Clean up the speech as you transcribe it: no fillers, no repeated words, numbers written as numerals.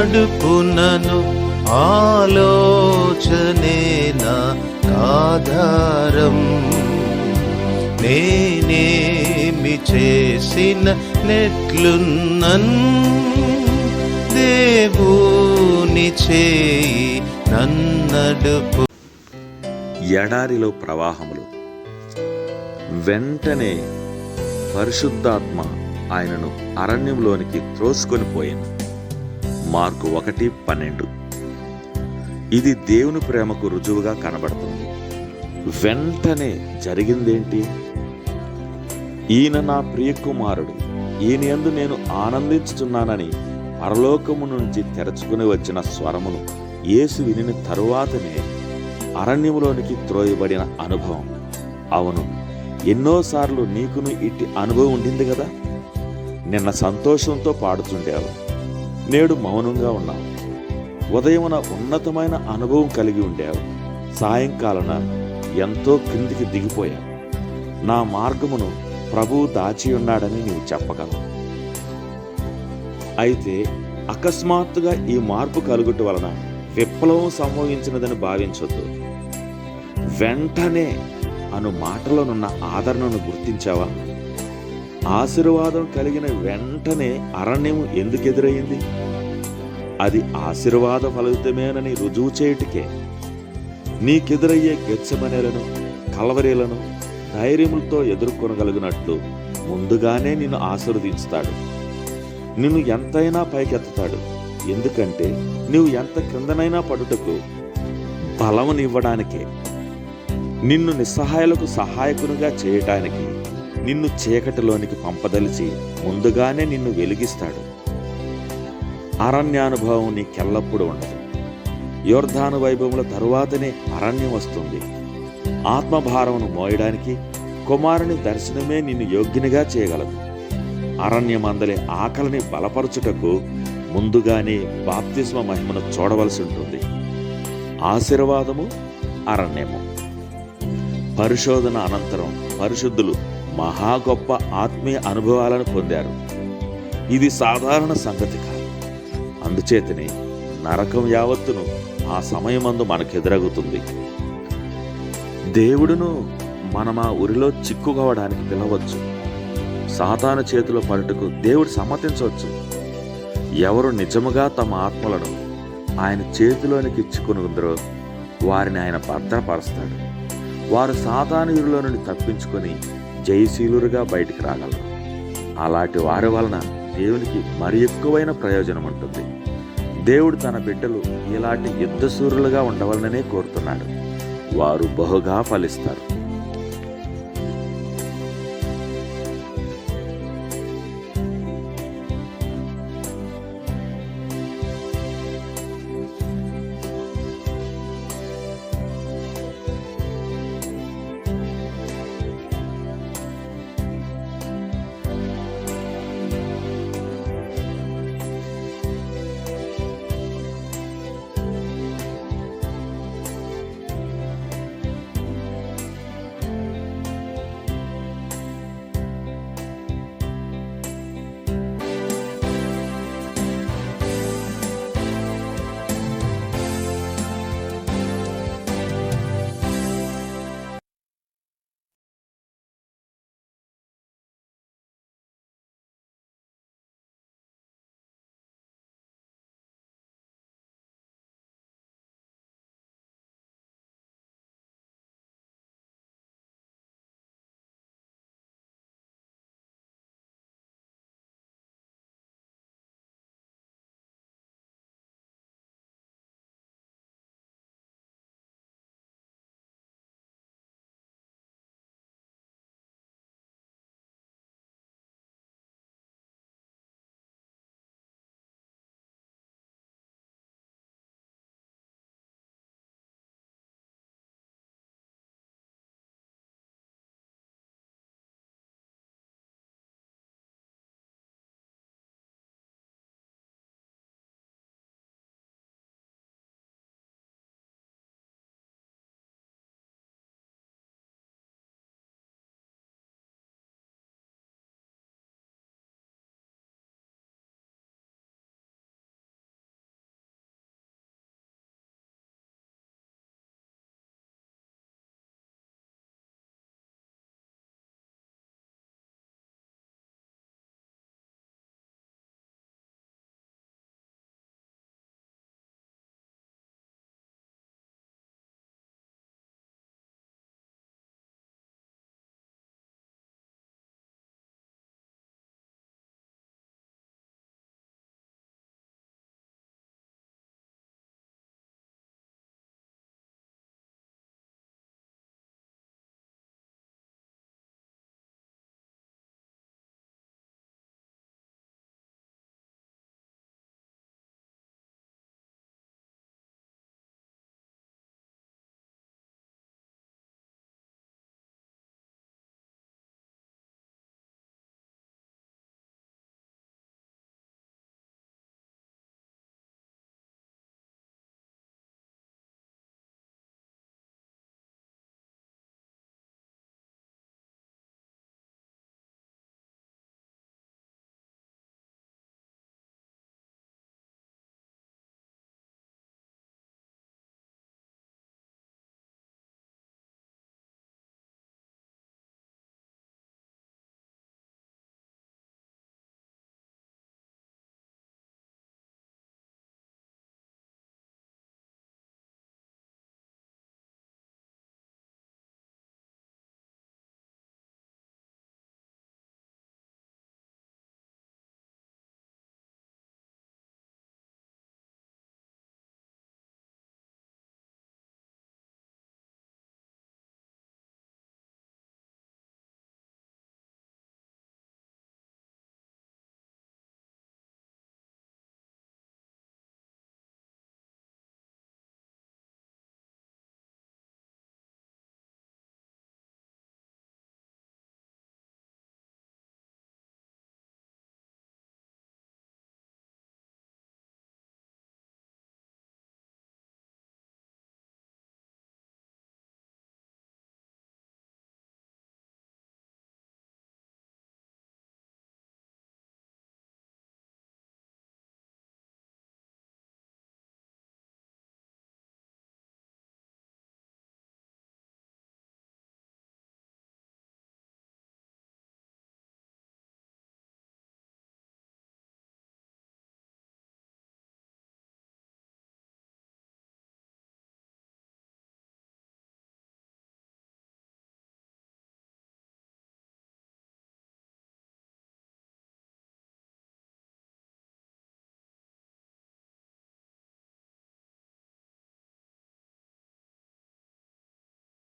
నడుపునను ఆలోచనే నా ఆధారం. నేనేమి చేసిన నెట్లున్నన్ దేవుని చేయి నన్నడుపు. ఎడారిలో ప్రవాహములు. వెంటనే పరిశుద్ధాత్మ ఆయనను అరణ్యంలోనికి త్రోసుకొని పోయాను. మార్కు 1:12. ఇది దేవుని ప్రేమకు రుజువుగా కనబడుతుంది. వెంటనే జరిగిందేంటి? ఈయన నా ప్రియకుమారుడు, ఈయన యందు నేను ఆనందించుచున్నానని పరలోకము నుంచి తెరచుకుని వచ్చిన స్వరమును యేసు వినిన తరువాతనే అరణ్యములోనికి త్రోయబడిన అనుభవం. అవును, ఎన్నోసార్లు నీకును ఇట్టి అనుభవం ఉండింది కదా. నిన్న సంతోషంతో పాడుతుండేవు, నేడు మౌనంగా ఉన్నావు. ఉదయమున ఉన్నతమైన అనుభవం కలిగి ఉండేవు, సాయంకాలన ఎంతో క్రిందికి దిగిపోయావు. నా మార్గమును ప్రభువు దాచి ఉన్నాడని నీవు చెప్పగలవు. అయితే అకస్మాత్తుగా ఈ మార్పు కలుగుట వలన విప్లవం సంభవించినదని భావించొద్దు. వెంటనే అను మాటలోనున్న ఆదరణను గుర్తించావా? ఆశీర్వాదం కలిగిన వెంటనే అరణ్యము ఎందుకు ఎదురయ్యింది? అది ఆశీర్వాద ఫలితమేనని రుజువు చేయుటకే. నీకెదురయ్యే గెత్సెమనేలను, కలవరీలను ధైర్యములతో ఎదుర్కొనగలిగినట్లు ముందుగానే నిన్ను ఆశీర్వదించుతాడు. నిన్ను ఎంతైనా పైకెత్తుతాడు. ఎందుకంటే నీవు ఎంత క్రిందనైనా పడుటకు బలమునివ్వడానికే. నిన్ను నిస్సహాయులకు సహాయకునిగా చేయటానికి నిన్ను చీకటిలోనికి పంపదలిచి ముందుగానే నిన్ను వెలిగిస్తాడు. అరణ్యానుభవం నీకెల్లప్పుడూ ఉండదు. యోర్దాను వైభవముల తరువాతనే అరణ్యం వస్తుంది. ఆత్మభారమును మోయడానికి కుమారుని దర్శనమే నిన్ను యోగ్యునిగా చేయగలదు. అరణ్యమందలి ఆకలిని బలపరచుటకు ముందుగానే బాప్తిస్మ మహిమను చూడవలసి ఉంటుంది. ఆశీర్వాదము, అరణ్యము. పరిశోధన అనంతరం పరిశుద్ధులు మహా గొప్ప ఆత్మీయ అనుభవాలను పొందారు. ఇది సాధారణ సంగతి కాదు. అందుచేతనే నరకం యావత్తును ఆ సమయమందు మనకెదురగుతుంది. దేవుడును మనం ఆ ఉరిలో చిక్కుకోవడానికి పిలవచ్చు. సాతాను చేతిలో పడుటకు దేవుడు సమ్మతించవచ్చు. ఎవరు నిజముగా తమ ఆత్మలను ఆయన చేతిలోనికి ఇచ్చుకునుందరో వారిని ఆయన భద్రపరుస్తాడు. వారు సాతాను ఉరిలో నుండి తప్పించుకొని జయశీలురుగా బయటికి రాగలరు. అలాంటి వారి వలన దేవునికి మరి ఎక్కువైన ప్రయోజనం ఉంటుంది. దేవుడు తన బిడ్డలు ఇలాంటి యుద్ధశూరులుగా ఉండవలననే కోరుతున్నాడు. వారు బహుగా ఫలిస్తారు.